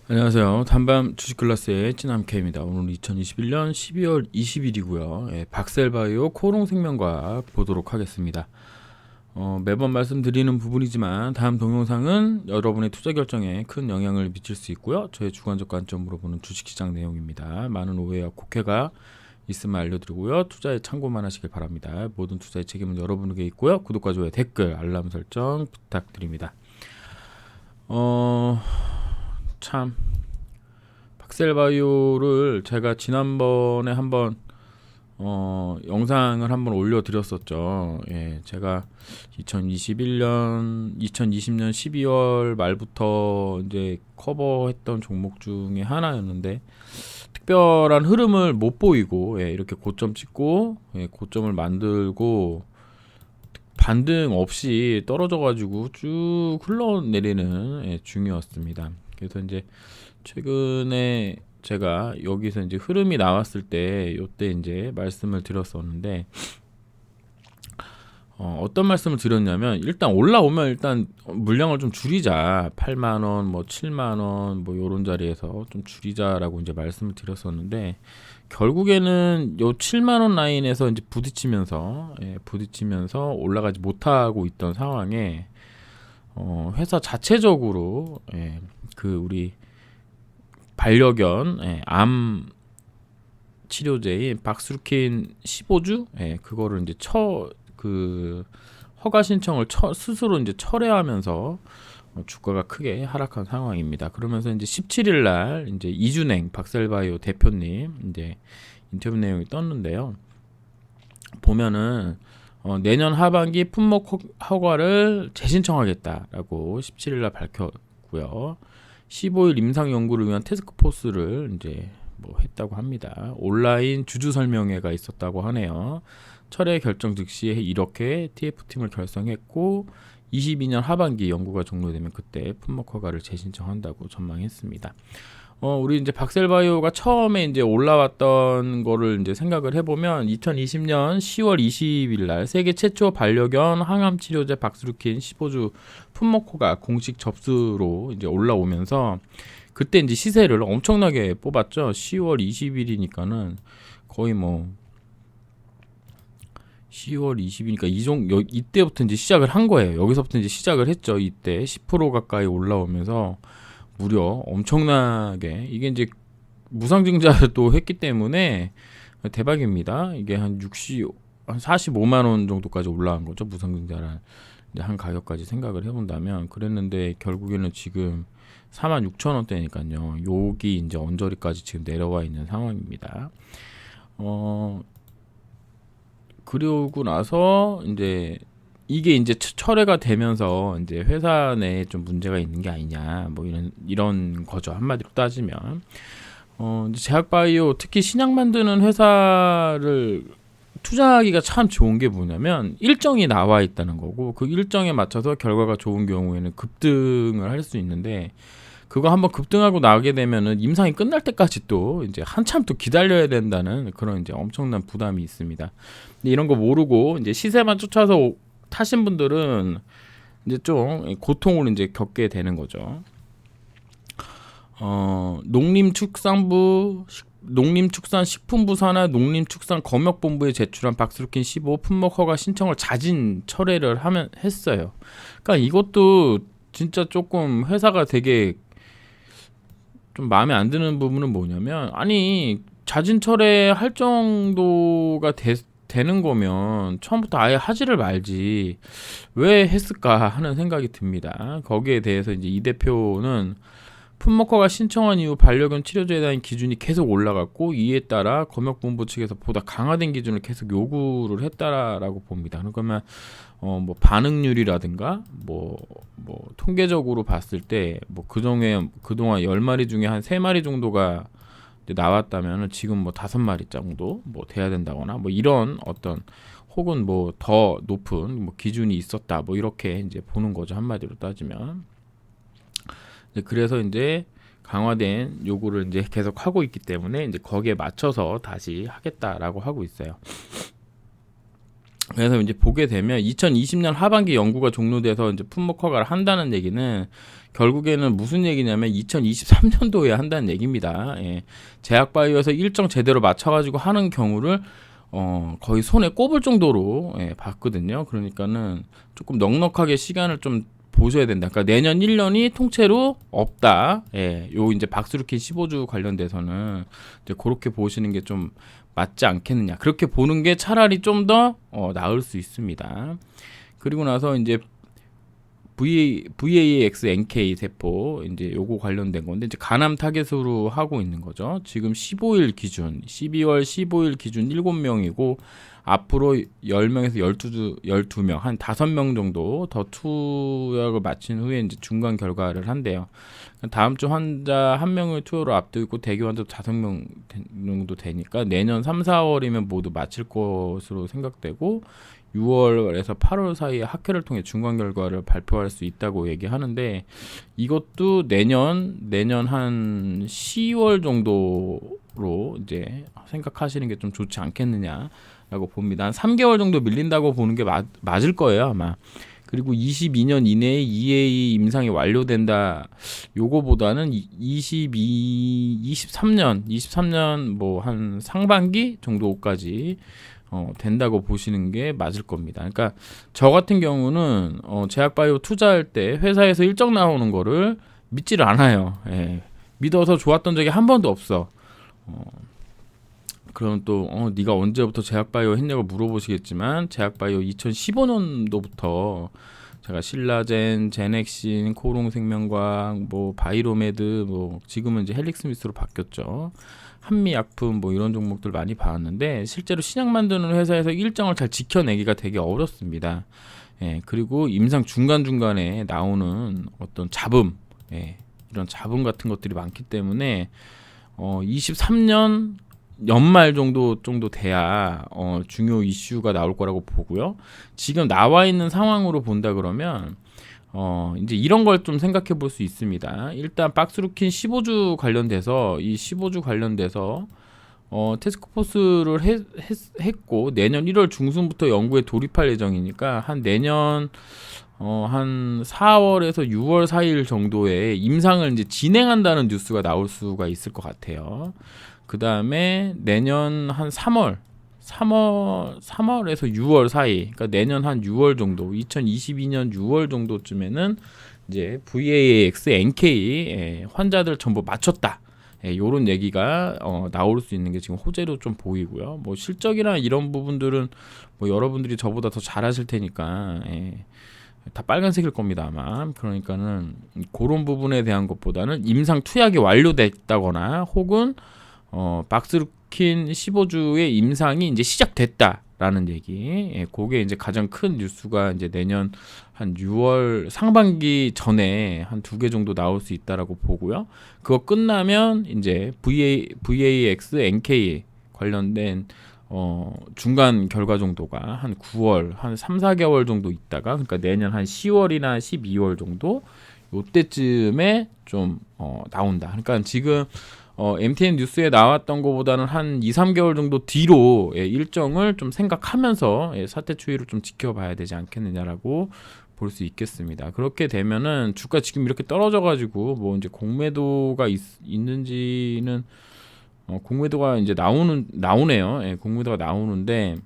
안녕하세요. 단밤 주식 클래스의 찐함케입니다. 오늘 2021년 12월 20일이고요. 박셀바이오 코롱생명과학 보도록 하겠습니다. 매번 말씀드리는 부분이지만 다음 동영상은 여러분의 투자 결정에 큰 영향을 미칠 수 있고요. 저의 주관적 관점으로 보는 주식시장 내용입니다. 많은 오해와 곡해가 있으면 알려드리고요. 투자에 참고만 하시길 바랍니다. 모든 투자의 책임은 여러분에게 있고요. 구독과 좋아요, 댓글, 알람 설정 부탁드립니다. 참 박셀바이오를 제가 지난번에 한번 영상을 한번 올려드렸었죠. 제가 2020년 12월 말부터 이제 커버했던 종목 중에 하나였는데 특별한 흐름을 못 보이고 이렇게 고점 찍고 고점을 만들고 반등 없이 떨어져가지고 쭉 흘러내리는 중이었습니다. 그래서 이제 최근에 제가 여기서 이제 흐름이 나왔을 때 요때 이제 말씀을 드렸었는데 어떤 말씀을 드렸냐면 일단 올라오면 일단 물량을 좀 줄이자 8만 원, 뭐 7만 원, 뭐 요런 자리에서 좀 줄이자라고 이제 말씀을 드렸었는데 결국에는 요 7만 원 라인에서 이제 부딪히면서 올라가지 못하고 있던 상황에 회사 자체적으로 그 우리 반려견 암 치료제인 박스루킨 15주 그거를 이제 허가 신청을 스스로 이제 철회하면서 주가가 크게 하락한 상황입니다. 그러면서 이제 17일 날 이제 이준행 박셀바이오 대표님 이제 인터뷰 내용이 떴는데요. 보면은 내년 하반기 품목 허가를 재신청하겠다라고 17일 날 밝혔고요. 15일 임상 연구를 위한 태스크포스를 이제 뭐 했다고 합니다. 온라인 주주 설명회가 있었다고 하네요. 철회 결정 즉시 이렇게 TF팀을 결성했고 22년 하반기 연구가 종료되면 그때 품목 허가를 재신청한다고 전망했습니다. 우리 이제 박셀바이오가 처음에 이제 올라왔던 거를 이제 생각을 해보면 2020년 10월 20일 날 세계 최초 반려견 항암 치료제 박스루킨 15주 품목호가 공식 접수로 이제 올라오면서 그때 이제 시세를 엄청나게 뽑았죠. 10월 20일이니까는 거의 뭐 10월 20일이니까 이때부터 이제 시작을 한 거예요. 여기서부터 이제 시작을 했죠. 이때 10% 가까이 올라오면서 무려 엄청나게 이게 이제 무상증자도 했기 때문에 대박입니다. 이게 한 45만 원 정도까지 올라간 거죠. 무상증자를 한 가격까지 생각을 해본다면 그랬는데 결국에는 지금 46,000원대니까요. 여기 이제 언저리까지 지금 내려와 있는 상황입니다. 그러고 나서 이제 이게 이제 철회가 되면서 이제 회사 내에 좀 문제가 있는 게 아니냐 뭐 이런 거죠. 한마디로 따지면 이제 제약바이오 특히 신약 만드는 회사를 투자하기가 참 좋은 게 뭐냐면 일정이 나와 있다는 거고 그 일정에 맞춰서 결과가 좋은 경우에는 급등을 할 수 있는데 그거 한번 급등하고 나게 되면은 임상이 끝날 때까지 또 이제 한참 또 기다려야 된다는 그런 이제 엄청난 부담이 있습니다. 근데 이런 거 모르고 이제 시세만 쫓아서 타신 분들은 이제 좀 고통을 이제 겪게 되는 거죠. 농림축산식품부 산하 농림축산검역본부에 제출한 박스루킨 15 품목 허가 신청을 자진 철회를 했어요. 그러니까 이것도 진짜 조금 회사가 되게 좀 마음에 안 드는 부분은 뭐냐면 아니 자진 철회할 정도가 되는 거면 처음부터 아예 하지를 말지 왜 했을까 하는 생각이 듭니다. 거기에 대해서 이제 이 대표는 품목허가 신청한 이후 반려견 치료제에 대한 기준이 계속 올라갔고 이에 따라 검역본부 측에서 보다 강화된 기준을 계속 요구를 했다라고 봅니다. 그러면 뭐 반응률이라든가 뭐 통계적으로 봤을 때 뭐 그동안 10마리 중에 한 3마리 정도가 나왔다면 지금 뭐 5마리 정도 뭐 돼야 된다거나 뭐 이런 어떤 혹은 뭐 더 높은 뭐 기준이 있었다 뭐 이렇게 이제 보는 거죠. 한마디로 따지면. 그래서 이제 강화된 요구를 이제 계속 하고 있기 때문에 이제 거기에 맞춰서 다시 하겠다라고 하고 있어요. 그래서 이제 보게 되면 2020년 하반기 연구가 종료돼서 이제 품목 허가를 한다는 얘기는 결국에는 무슨 얘기냐면 2023년도에 한다는 얘기입니다. 예. 제약바이오에서 일정 제대로 맞춰가지고 하는 경우를 거의 손에 꼽을 정도로 봤거든요. 그러니까는 조금 넉넉하게 시간을 좀 보셔야 된다. 그러니까 내년 1년이 통째로 없다. 예. 요 이제 박스루킨 15주 관련돼서는 이제 그렇게 보시는 게 좀 맞지 않겠느냐. 그렇게 보는 게 차라리 좀 더 나을 수 있습니다. 그리고 나서 이제 VAX NK 세포 이제 요거 관련된 건데 이제 간암 타겟으로 하고 있는 거죠. 지금 15일 기준 12월 15일 기준 7명이고 앞으로 10명에서 12명 한 5명 정도 더 투약을 마친 후에 이제 중간 결과를 한대요. 다음 주 환자 1명을 투여로 앞두고 있고 대기 환자 5명 정도 되니까 내년 3, 4월이면 모두 마칠 것으로 생각되고 6월에서 8월 사이에 학회를 통해 중간 결과를 발표할 수 있다고 얘기하는데 이것도 내년 한 10월 정도로 이제 생각하시는 게 좀 좋지 않겠느냐라고 봅니다. 한 3개월 정도 밀린다고 보는 게 맞을 거예요, 아마. 그리고 22년 이내에 EA 임상이 완료된다. 요거보다는 23년 뭐 한 상반기 정도까지 된다고 보시는 게 맞을 겁니다. 그러니까 저 같은 경우는 제약바이오 투자할 때 회사에서 일정 나오는 거를 믿지를 않아요. 예. 믿어서 좋았던 적이 한 번도 없어. 그럼 또 네가 언제부터 제약바이오 했냐고 물어보시겠지만 제약바이오 2015년도부터 제가 신라젠, 제넥신, 코롱생명과학, 뭐 바이로메드, 뭐 지금은 이제 헬릭스미스로 바뀌었죠. 한미약품 뭐 이런 종목들 많이 봐왔는데 실제로 신약 만드는 회사에서 일정을 잘 지켜내기가 되게 어렵습니다. 예, 그리고 임상 중간중간에 나오는 어떤 잡음, 이런 잡음 같은 것들이 많기 때문에 23년 연말 정도 돼야 중요 이슈가 나올 거라고 보고요. 지금 나와 있는 상황으로 본다 그러면 이제 이런 걸 좀 생각해 볼 수 있습니다. 일단 박스루킨 15주 관련돼서 이 15주 관련돼서 태스크포스를 했고 내년 1월 중순부터 연구에 돌입할 예정이니까 한 내년 한 4월에서 6월 사일 정도에 임상을 이제 진행한다는 뉴스가 나올 수가 있을 것 같아요. 그 다음에 내년 한 3월에서 6월 사이, 그러니까 내년 한 6월 정도, 2022년 6월 정도쯤에는 이제 VAX, NK 환자들 전부 맞췄다. 요런 얘기가 나올 수 있는 게 지금 호재로 좀 보이고요. 뭐 실적이나 이런 부분들은 뭐 여러분들이 저보다 더 잘하실 테니까 다 빨간색일 겁니다 아마. 그러니까는 그런 부분에 대한 것보다는 임상 투약이 완료됐다거나 혹은 박스루킨 15주의 임상이 이제 시작됐다라는 얘기. 그게 이제 가장 큰 뉴스가 이제 내년 한 6월 상반기 전에 한 2개 정도 나올 수 있다라고 보고요. 그거 끝나면 이제 VAX, NK 관련된 중간 결과 정도가 한 9월, 한 3, 4개월 정도 있다가 그러니까 내년 한 10월이나 12월 정도 요때쯤에 좀 나온다. 그러니까 지금 MTN 뉴스에 나왔던 것보다는 한 2, 3개월 정도 뒤로 일정을 좀 생각하면서 사태 추이를 좀 지켜봐야 되지 않겠느냐라고 볼 수 있겠습니다. 그렇게 되면은 주가 지금 이렇게 떨어져가지고 뭐 이제 공매도가 있는지는 공매도가 이제 나오네요. 공매도가 나오는데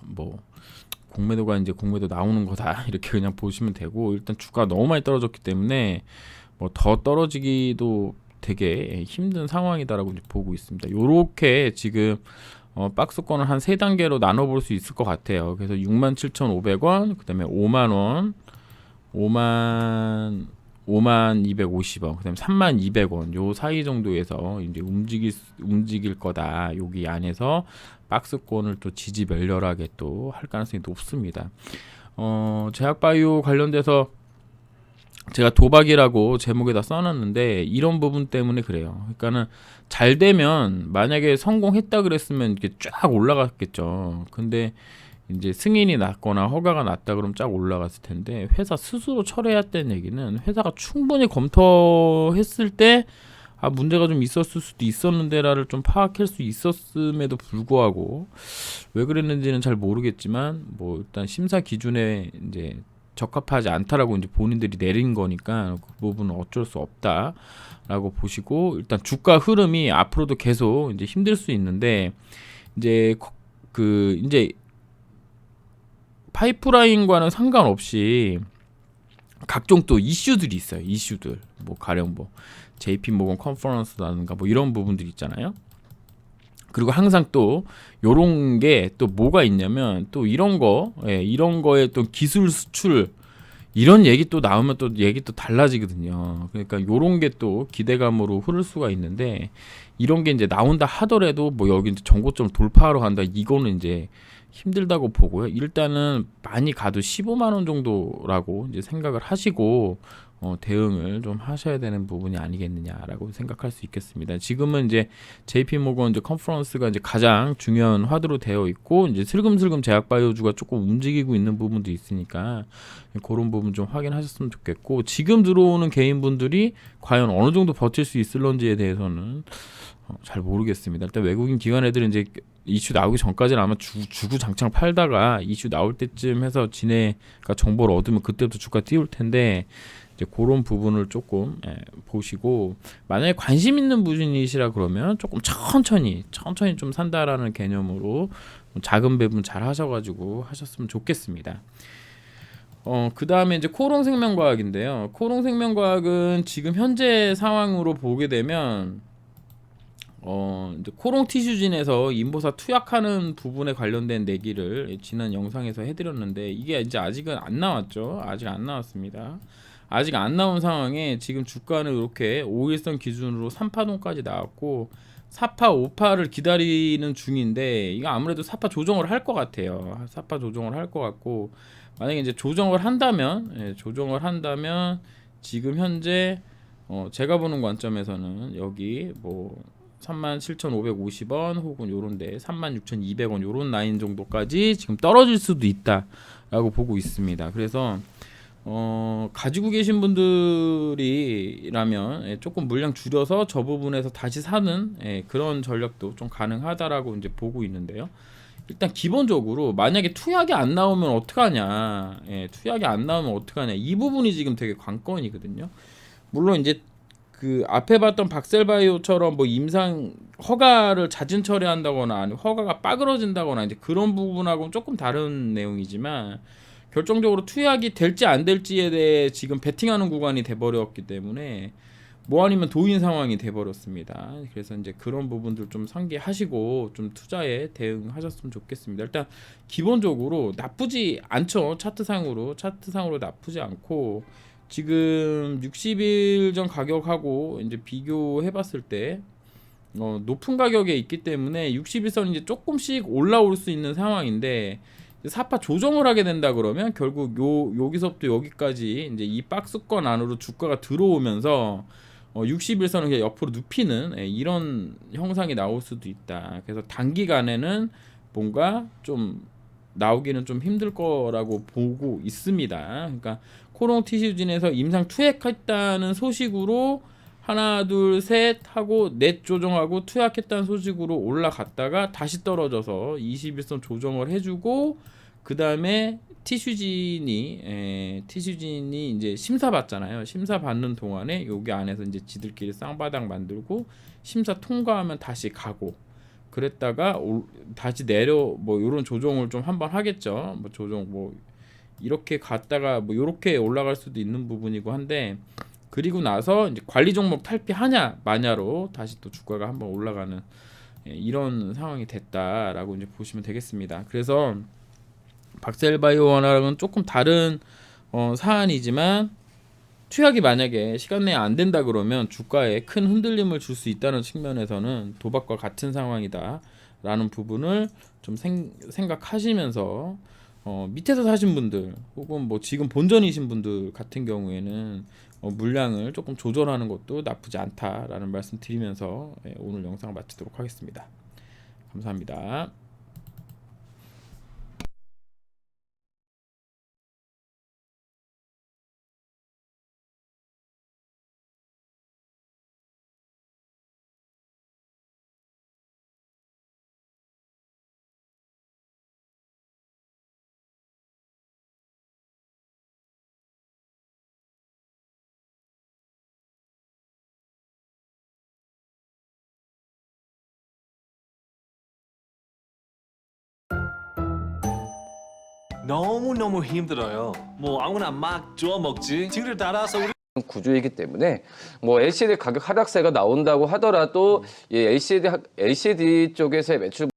뭐 공매도 나오는 거다 이렇게 그냥 보시면 되고 일단 주가 너무 많이 떨어졌기 때문에 뭐 더 떨어지기도 되게 힘든 상황이다라고 보고 있습니다. 요렇게 지금 박스권을 한 3단계로 나눠볼 수 있을 것 같아요. 그래서 67,500원, 그 다음에 5만원, 5만250원, 그 다음에 3만200원 요 사이 정도에서 이제 움직일 거다. 여기 안에서 박스권을 또 지지멸렬하게 또 할 가능성이 높습니다. 제약바이오 관련돼서 제가 도박이라고 제목에다 써놨는데 이런 부분 때문에 그래요. 그러니까는 잘 되면 만약에 성공했다 그랬으면 이렇게 쫙 올라갔겠죠. 근데 이제 승인이 났거나 허가가 났다 그러면 쫙 올라갔을 텐데 회사 스스로 철회했다는 얘기는 회사가 충분히 검토했을 때 문제가 좀 있었을 수도 있었는데라를 좀 파악할 수 있었음에도 불구하고 왜 그랬는지는 잘 모르겠지만 뭐 일단 심사 기준에 이제 적합하지 않다라고 이제 본인들이 내린 거니까 그 부분은 어쩔 수 없다라고 보시고, 일단 주가 흐름이 앞으로도 계속 이제 힘들 수 있는데 이제 이제 파이프라인과는 상관없이 각종 또 이슈들이 있어요. 이슈들 뭐 가령 뭐 JP 모건 컨퍼런스라든가 뭐 이런 부분들이 있잖아요. 그리고 항상 또 요런 게 또 뭐가 있냐면 또 이런 거에 또 기술 수출 이런 얘기 또 나오면 또 얘기 또 달라지거든요. 그러니까 요런 게 또 기대감으로 흐를 수가 있는데, 이런 게 이제 나온다 하더라도 뭐 여기 이제 정고점 돌파하러 간다, 이거는 이제 힘들다고 보고요. 일단은 많이 가도 15만 원 정도라고 이제 생각을 하시고 대응을 좀 하셔야 되는 부분이 아니겠느냐라고 생각할 수 있겠습니다. 지금은 이제 JP 모건 이제 컨퍼런스가 이제 가장 중요한 화두로 되어 있고, 이제 슬금슬금 제약바이오주가 조금 움직이고 있는 부분도 있으니까 그런 부분 좀 확인하셨으면 좋겠고, 지금 들어오는 개인분들이 과연 어느 정도 버틸 수 있을런지에 대해서는 잘 모르겠습니다. 일단 외국인 기관 애들은 이제 이슈 나오기 전까지는 아마 주구장창 팔다가 이슈 나올 때쯤 해서 지네가 정보를 얻으면 그때부터 주가 띄울 텐데, 이제 그런 부분을 조금 보시고, 만약에 관심 있는 분이시라 그러면 조금 천천히 좀 산다라는 개념으로 작은 배분 잘 하셔가지고 하셨으면 좋겠습니다. 그 다음에 이제 코롱생명과학인데요. 코롱생명과학은 지금 현재 상황으로 보게 되면 이제 코롱 티슈진에서 인보사 투약하는 부분에 관련된 내기를 지난 영상에서 해드렸는데, 이게 이제 아직은 안 나왔죠. 아직 안 나왔습니다. 아직 안 나온 상황에 지금 주가는 이렇게 5일선 기준으로 3파동까지 나왔고 4파, 5파를 기다리는 중인데, 이거 아무래도 4파 조정을 할 것 같아요. 4파 조정을 할 것 같고, 만약에 이제 조정을 한다면 지금 현재 제가 보는 관점에서는 여기 뭐 37,550원 혹은 요런데 36,200원 요런 라인 정도까지 지금 떨어질 수도 있다라고 보고 있습니다. 그래서 가지고 계신 분들이라면 조금 물량 줄여서 저 부분에서 다시 사는 그런 전략도 좀 가능하다라고 이제 보고 있는데요. 일단 기본적으로 만약에 투약이 안 나오면 어떡하냐, 투약이 안 나오면 어떡하냐, 이 부분이 지금 되게 관건이거든요. 물론 이제 그 앞에 봤던 박셀바이오처럼 뭐 임상 허가를 잦은 처리한다거나 아니면 허가가 빠그러진다거나 이제 그런 부분하고는 조금 다른 내용이지만, 결정적으로 투약이 될지 안 될지에 대해 지금 베팅하는 구간이 돼버렸기 때문에 뭐 아니면 도인 상황이 돼버렸습니다. 그래서 이제 그런 부분들 좀 상기하시고 좀 투자에 대응하셨으면 좋겠습니다. 일단 기본적으로 나쁘지 않죠. 차트상으로 나쁘지 않고, 지금 60일 전 가격하고 이제 비교해봤을 때 높은 가격에 있기 때문에 61선 이제 조금씩 올라올 수 있는 상황인데, 사파 조정을 하게 된다 그러면 결국 여기서부터 여기까지 이제 이 박스권 안으로 주가가 들어오면서 61선을 그냥 옆으로 눕히는 이런 형상이 나올 수도 있다. 그래서 단기간에는 뭔가 좀 나오기는 좀 힘들 거라고 보고 있습니다. 그러니까 코롱 티슈진에서 임상 투약했다는 소식으로 하나 둘 셋 하고 넷 조정하고 투약했다는 소식으로 올라갔다가 다시 떨어져서 21선 조정을 해주고, 그 다음에 티슈진이 이제 심사 받잖아요. 심사 받는 동안에 여기 안에서 이제 지들끼리 쌍바닥 만들고 심사 통과하면 다시 가고, 그랬다가 다시 내려 뭐 이런 조정을 좀 한번 하겠죠. 뭐 조정 뭐 이렇게 갔다가 뭐 이렇게 올라갈 수도 있는 부분이고 한데, 그리고 나서 이제 관리 종목 탈피하냐 마냐로 다시 또 주가가 한번 올라가는 이런 상황이 됐다라고 이제 보시면 되겠습니다. 그래서 박셀바이오와는 조금 다른 사안이지만, 투약이 만약에 시간 내에 안 된다 그러면 주가에 큰 흔들림을 줄 수 있다는 측면에서는 도박과 같은 상황이다라는 부분을 좀 생각하시면서 밑에서 사신 분들 혹은 뭐 지금 본전이신 분들 같은 경우에는 물량을 조금 조절하는 것도 나쁘지 않다라는 말씀 드리면서 오늘 영상 마치도록 하겠습니다. 감사합니다. 너무너무 힘들어요. 뭐 아무나 막 주워 먹지. 친구들 따라서 우리 구조이기 때문에 뭐 LCD 가격 하락세가 나온다고 하더라도 이 LCD 쪽에서의 매출